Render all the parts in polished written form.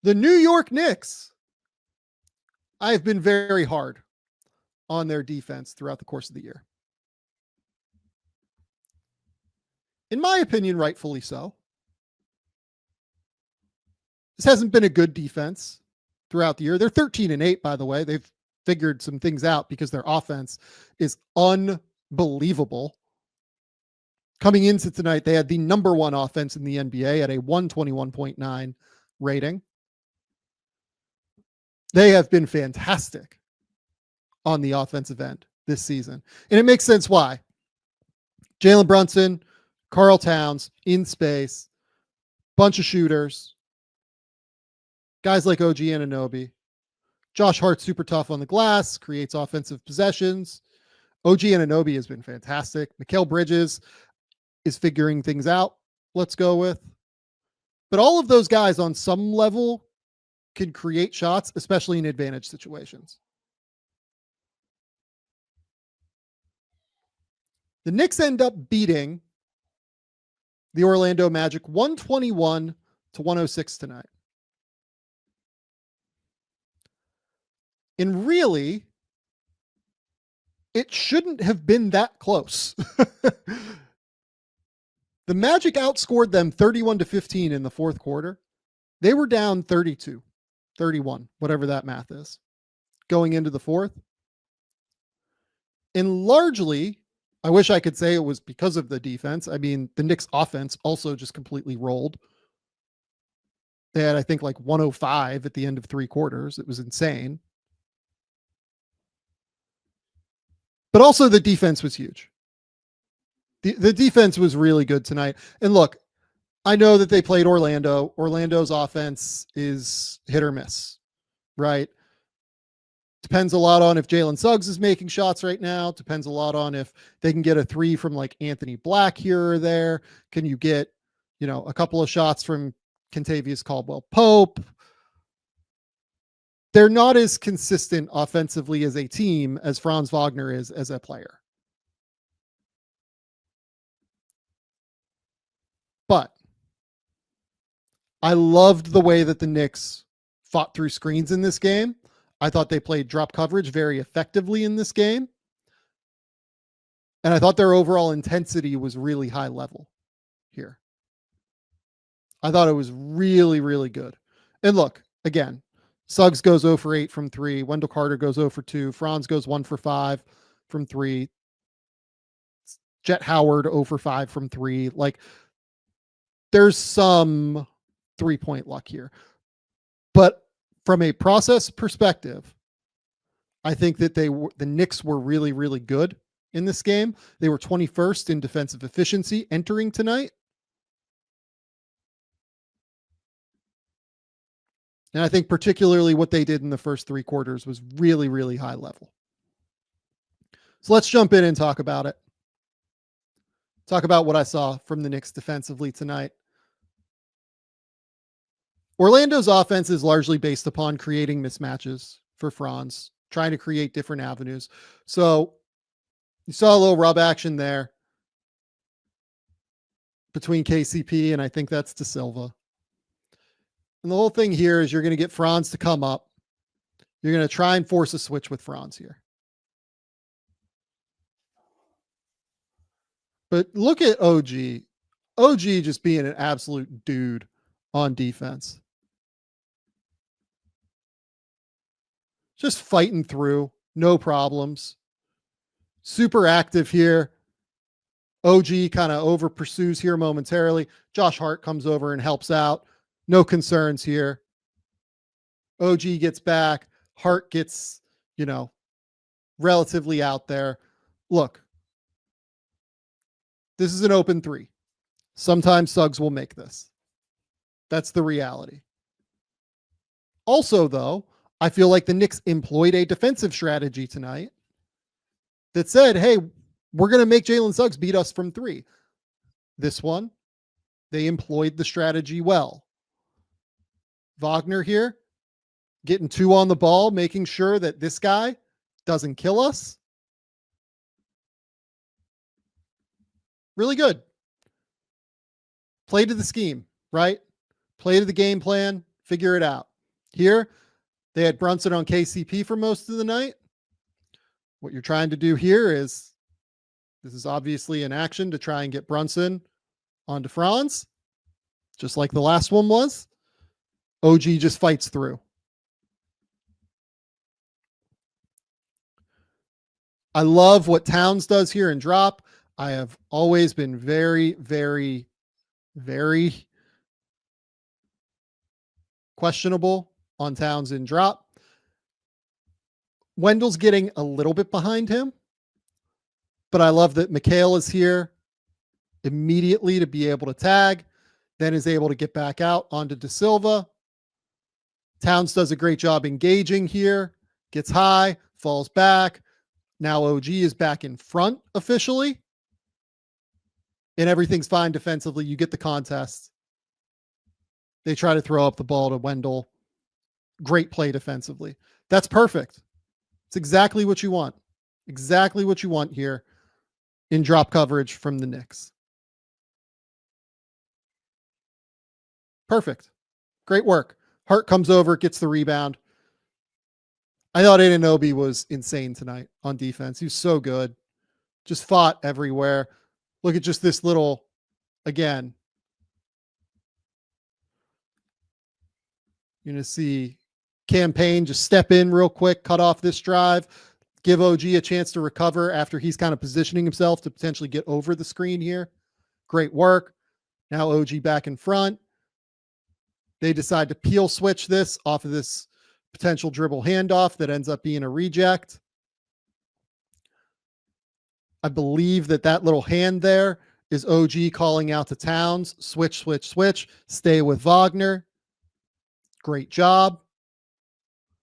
The New York Knicks. I have been very hard on their defense throughout the course of the year. In my opinion, rightfully so. This hasn't been a good defense throughout the year. They're 13-8, by the way. They've figured some things out because their offense is unbelievable. Coming into tonight, they had the number one offense in the NBA at a 121.9 rating. They have been fantastic on the offensive end this season. And it makes sense why. Jalen Brunson, Karl Towns in space, bunch of shooters, guys like OG Anunoby. Josh Hart, super tough on the glass, creates offensive possessions. OG Anunoby has been fantastic. Mikal Bridges is figuring things out, let's go with. But all of those guys on some level can create shots, especially in advantage situations. The Knicks end up beating the Orlando Magic 121-106 tonight. And really, it shouldn't have been that close. The Magic outscored them 31-15 in the fourth quarter. They were down 32, 31, whatever that math is, going into the fourth. And largely, I wish I could say it was because of the defense. I mean, the Knicks offense also just completely rolled. They had, I think, like 105 at the end of three quarters. It was insane. But also the defense was huge. The defense was really good tonight. And look, I know that they played Orlando. Orlando's offense is hit or miss, right? Depends a lot on if Jalen Suggs is making shots right now. Depends a lot on if they can get a three from like Anthony Black here or there. Can you get, a couple of shots from Kentavious Caldwell-Pope? They're not as consistent offensively as a team as Franz Wagner is as a player. But I loved the way that the Knicks fought through screens in this game. I thought they played drop coverage very effectively in this game. And I thought their overall intensity was really high level here. I thought it was really, really good. And look, again, Suggs goes 0 for 8 from 3. Wendell Carter goes 0 for 2. Franz goes 1 for 5 from 3. Jet Howard 0 for 5 from 3. Like, there's some 3-point luck here. But from a process perspective, I think that the Knicks were really, really good in this game. They were 21st in defensive efficiency entering tonight. And I think particularly what they did in the first three quarters was really, really high level. So let's jump in and talk about it. Talk about what I saw from the Knicks defensively tonight. Orlando's offense is largely based upon creating mismatches for Franz, trying to create different avenues. So you saw a little rub action there between KCP and I think that's De Silva. And the whole thing here is you're going to get Franz to come up. You're going to try and force a switch with Franz here. But look at OG. OG just being an absolute dude on defense. Just fighting through, no problems. Super active here. OG kind of over pursues here momentarily. Josh Hart comes over and helps out. No concerns here. OG gets back. Hart gets, relatively out there. Look, this is an open three. Sometimes Suggs will make this. That's the reality. Also, though, I feel like the Knicks employed a defensive strategy tonight that said, hey, we're going to make Jalen Suggs beat us from three. This one, they employed the strategy well. Wagner here, getting 2 on the ball, making sure that this guy doesn't kill us. Really good. Play to the scheme, right? Play to the game plan, figure it out. Here, they had Brunson on KCP for most of the night. What you're trying to do here is, this is obviously an action to try and get Brunson onto Franz, just like the last one was. OG just fights through. I love what Towns does here in drop. I have always been very, very, very questionable on Towns in drop. Wendell's getting a little bit behind him, but I love that Mikhail is here immediately to be able to tag, then is able to get back out onto De Silva. Towns does a great job engaging here, gets high, falls back. Now OG is back in front officially, and everything's fine defensively. You get the contest. They try to throw up the ball to Wendell. Great play defensively. That's perfect. It's exactly what you want. Exactly what you want here in drop coverage from the Knicks. Perfect. Great work. Hart comes over, gets the rebound. I thought Anunoby was insane tonight on defense. He was so good. Just fought everywhere. Look at just this little, again, you're going to see Campaign just step in real quick, cut off this drive, give OG a chance to recover after he's kind of positioning himself to potentially get over the screen here. Great work. Now OG back in front. They decide to peel switch this off of this potential dribble handoff that ends up being a reject. I believe that little hand there is OG calling out to Towns. Switch, switch, switch. Stay with Wagner. Great job.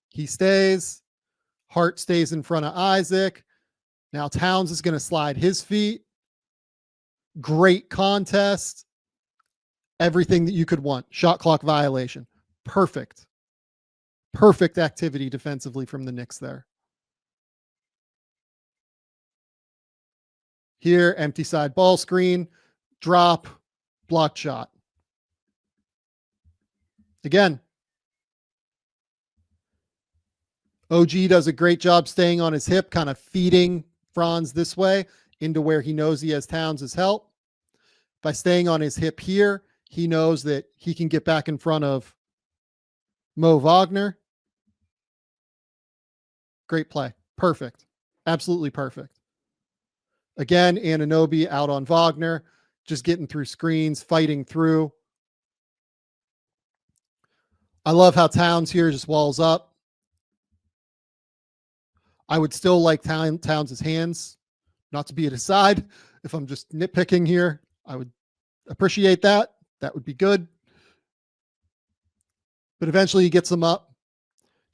He stays. Hart stays in front of Isaac. Now Towns is going to slide his feet. Great contest. Everything that you could want. Shot clock violation. Perfect. Perfect activity defensively from the Knicks there. Here, empty side ball screen, drop, blocked shot. Again, OG does a great job staying on his hip, kind of feeding Franz this way into where he knows he has Towns' help. By staying on his hip here, he knows that he can get back in front of Mo Wagner. Great play. Perfect. Absolutely perfect. Again, Anunoby out on Wagner, just getting through screens, fighting through. I love how Towns here just walls up. I would still like Towns' hands not to be at his side. If I'm just nitpicking here, I would appreciate that. That would be good. But eventually he gets them up,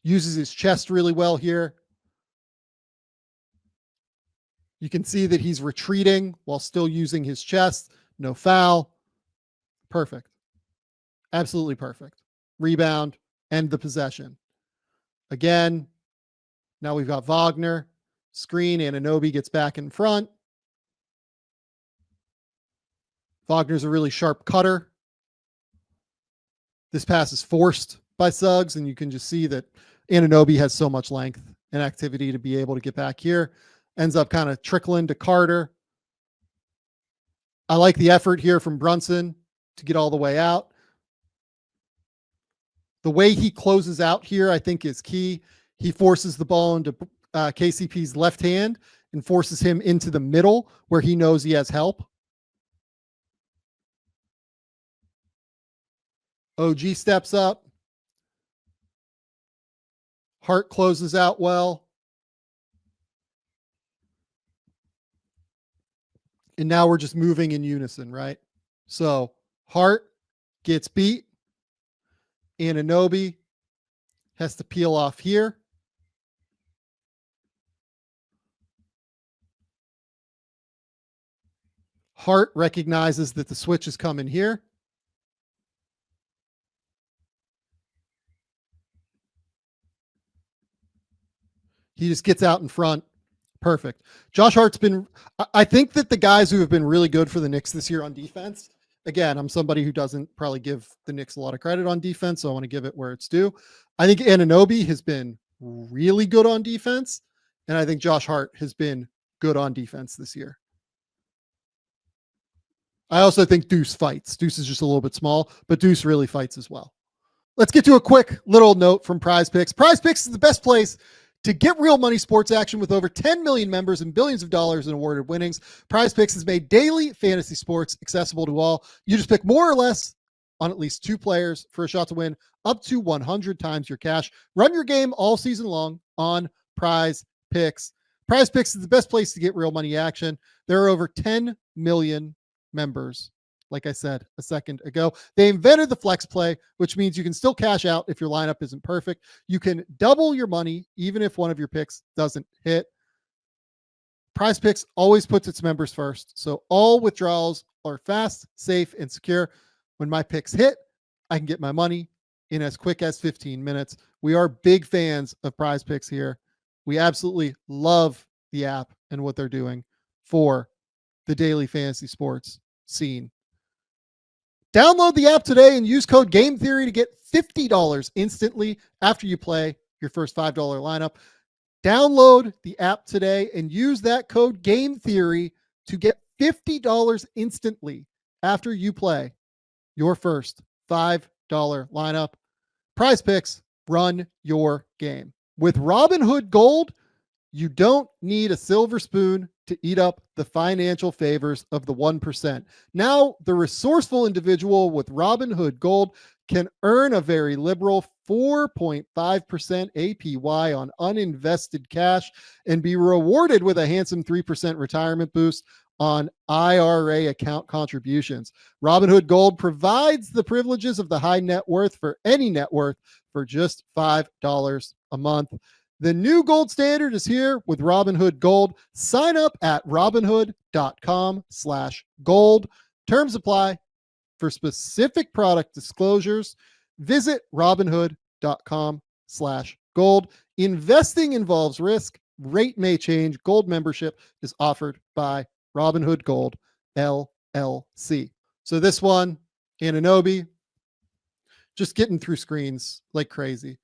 uses his chest really well here. You can see that he's retreating while still using his chest. No foul. Perfect. Absolutely perfect. Rebound, end the possession. Again, now we've got Wagner. Screen, Anunoby gets back in front. Wagner's a really sharp cutter. This pass is forced by Suggs, and you can just see that Anunoby has so much length and activity to be able to get back here. Ends up kind of trickling to Carter. I like the effort here from Brunson to get all the way out. The way he closes out here, I think, is key. He forces the ball into KCP's left hand and forces him into the middle where he knows he has help. OG steps up. Hart closes out well. And now we're just moving in unison, right? So Hart gets beat. Anunoby has to peel off here. Hart recognizes that the switch is coming here. He just gets out in front. Perfect. Josh Hart's been, I think that the guys who have been really good for the Knicks this year on defense again, I'm somebody who doesn't probably give the Knicks a lot of credit on defense, so I want to give it where it's due. I think Anunoby has been really good on defense, and I think Josh Hart has been good on defense this year. I also think Deuce fights. Deuce is just a little bit small, but Deuce really fights as well. Let's get to a quick little note from Prize Picks. Prize Picks is the best place to get real money sports action with over 10 million members and billions of dollars in awarded winnings. Prize Picks has made daily fantasy sports accessible to all. You just pick more or less on at least 2 players for a shot to win up to 100 times your cash. Run your game all season long on Prize Picks. Prize Picks is the best place to get real money action. There are over 10 million members. Like I said a second ago, they invented the flex play, which means you can still cash out if your lineup isn't perfect. You can double your money even if one of your picks doesn't hit. Prize Picks always puts its members first, so all withdrawals are fast, safe, and secure. When my picks hit, I can get my money in as quick as 15 minutes. We are big fans of Prize Picks here. We absolutely love the app and what they're doing for the daily fantasy sports scene. Download the app today and use code Game Theory to get $50 instantly after you play your first $5 lineup. Download the app today and use that code Game Theory to get $50 instantly after you play your first $5 lineup. Prize Picks, run your game. With Robinhood Gold, you don't need a silver spoon to eat up the financial favors of the 1%. Now, the resourceful individual with Robinhood Gold can earn a very liberal 4.5% APY on uninvested cash and be rewarded with a handsome 3% retirement boost on IRA account contributions. Robinhood Gold provides the privileges of the high net worth for any net worth for just $5 a month. The new gold standard is here with Robinhood Gold. Sign up at robinhood.com/gold. Terms apply. For specific product disclosures, visit robinhood.com/gold. Investing involves risk. Rate may change. Gold membership is offered by Robinhood Gold LLC. So this one, Anunoby, just getting through screens like crazy.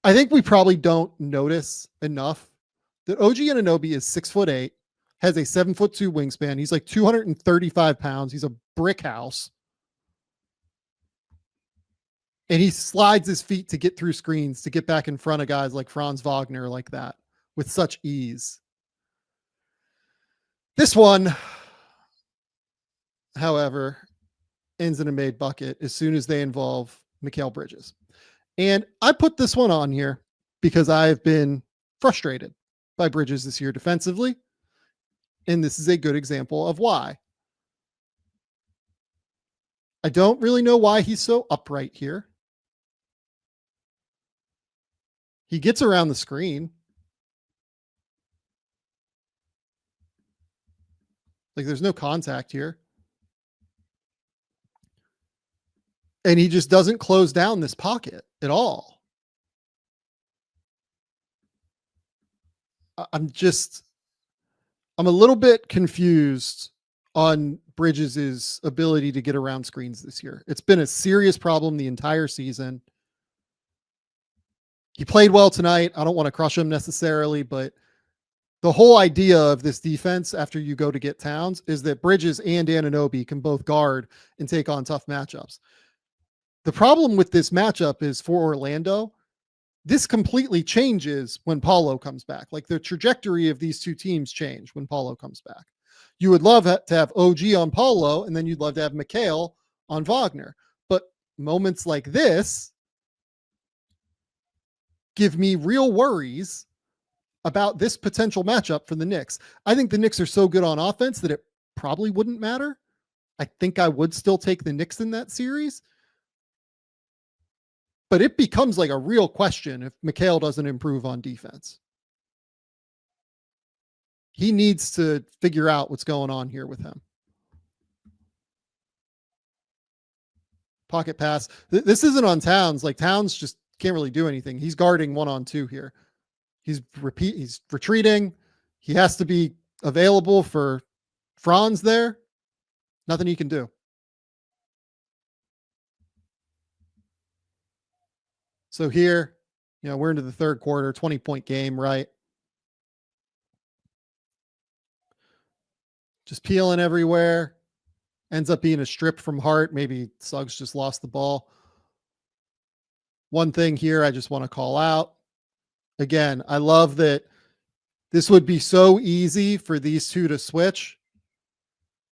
I think we probably don't notice enough that OG Anunoby is 6'8", has a 7'2" wingspan. He's like 235 pounds. He's a brick house. And he slides his feet to get through screens, to get back in front of guys like Franz Wagner like that with such ease. This one, however, ends in a made bucket as soon as they involve Mikal Bridges. And I put this one on here because I've been frustrated by Bridges this year defensively. And this is a good example of why. I don't really know why he's so upright here. He gets around the screen. Like there's no contact here. And he just doesn't close down this pocket at all. I'm a little bit confused on Bridges' ability to get around screens this year. It's been a serious problem the entire season. He played well tonight. I don't want to crush him necessarily, but the whole idea of this defense after you go to get Towns is that Bridges and Anunoby can both guard and take on tough matchups. The problem with this matchup is for Orlando, this completely changes when Paulo comes back. Like the trajectory of these two teams change when Paulo comes back. You would love to have OG on Paulo, and then you'd love to have Mikal on Wagner. But moments like this give me real worries about this potential matchup for the Knicks. I think the Knicks are so good on offense that it probably wouldn't matter. I think I would still take the Knicks in that series. But it becomes like a real question if Mikal doesn't improve on defense. He needs to figure out what's going on here with him. Pocket pass. This isn't on Towns. Like Towns just can't really do anything. He's guarding 1-on-2 here. He's retreating. He has to be available for Franz there. Nothing he can do. So here, we're into the third quarter, 20-point game, right? Just peeling everywhere. Ends up being a strip from Hart. Maybe Suggs just lost the ball. One thing here I just want to call out. Again, I love that this would be so easy for these two to switch.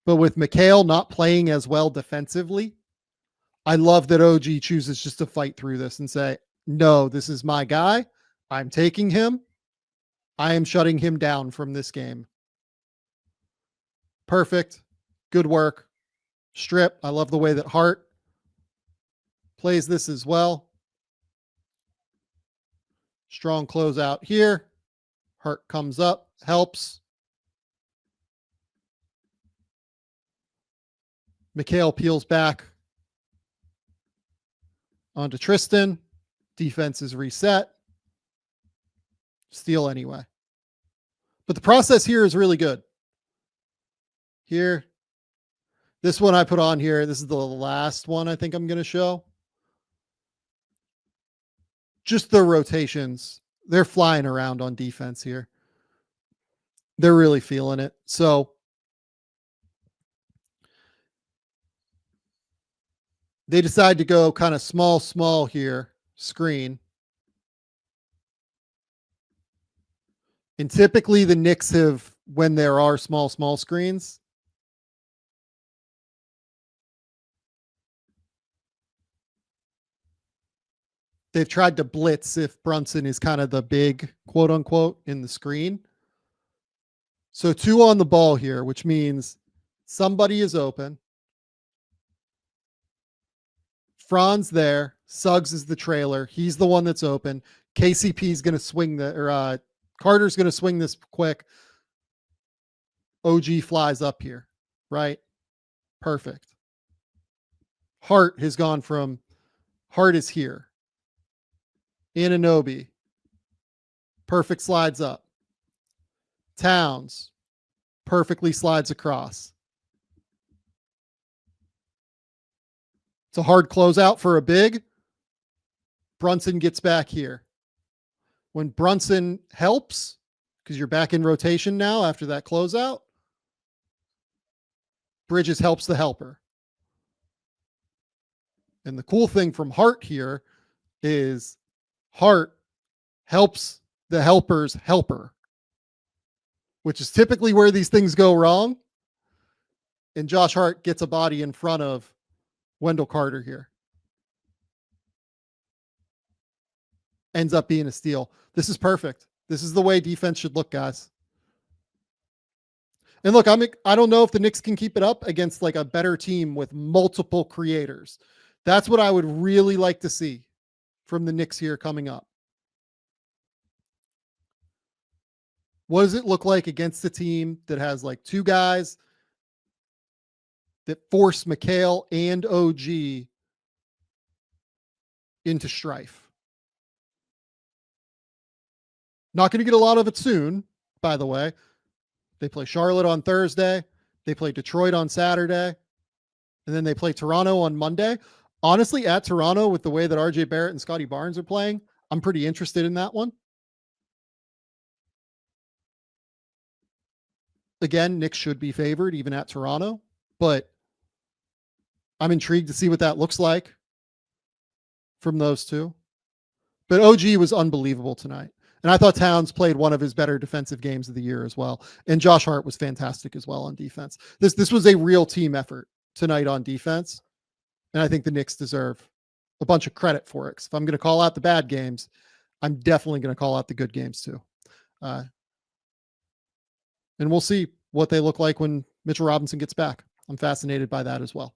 But with Mikal not playing as well defensively, I love that OG chooses just to fight through this and say, no, this is my guy. I'm taking him. I am shutting him down from this game. Perfect. Good work. Strip. I love the way that Hart plays this as well. Strong closeout here. Hart comes up, helps. Mikal peels back onto Tristan. Defense is reset. Steal anyway. But the process here is really good. Here, this one I put on here. This is the last one I think I'm going to show. Just the rotations. They're flying around on defense here. They're really feeling it. So they decide to go kind of small here, screen. And typically the Knicks have, when there are small screens, they've tried to blitz if Brunson is kind of the big quote unquote in the screen. So 2 on the ball here, which means somebody is open. Franz there. Suggs is the trailer. He's the one that's open. KCP is going to swing Carter's going to swing this quick. OG flies up here, right? Perfect. Hart has gone from, Hart is here. Anunoby. Perfect slides up. Towns. Perfectly slides across. It's a hard closeout for a big. Brunson gets back here. When Brunson helps, because you're back in rotation now after that closeout, Bridges helps the helper. And the cool thing from Hart here is Hart helps the helper's helper, which is typically where these things go wrong. And Josh Hart gets a body in front of Wendell Carter here. Ends up being a steal. This is perfect. This is the way defense should look, guys. And look, I don't know if the Knicks can keep it up against like a better team with multiple creators. That's what I would really like to see from the Knicks here coming up. What does it look like against a team that has like 2 guys that force Mikal and OG into strife? Not going to get a lot of it soon, by the way. They play Charlotte on Thursday. They play Detroit on Saturday. And then they play Toronto on Monday. Honestly, at Toronto, with the way that RJ Barrett and Scotty Barnes are playing, I'm pretty interested in that one. Again, Knicks should be favored even at Toronto, but I'm intrigued to see what that looks like from those two. But OG was unbelievable tonight. And I thought Towns played one of his better defensive games of the year as well. And Josh Hart was fantastic as well on defense. This was a real team effort tonight on defense. And I think the Knicks deserve a bunch of credit for it. 'Cause if I'm going to call out the bad games, I'm definitely going to call out the good games too. And we'll see what they look like when Mitchell Robinson gets back. I'm fascinated by that as well.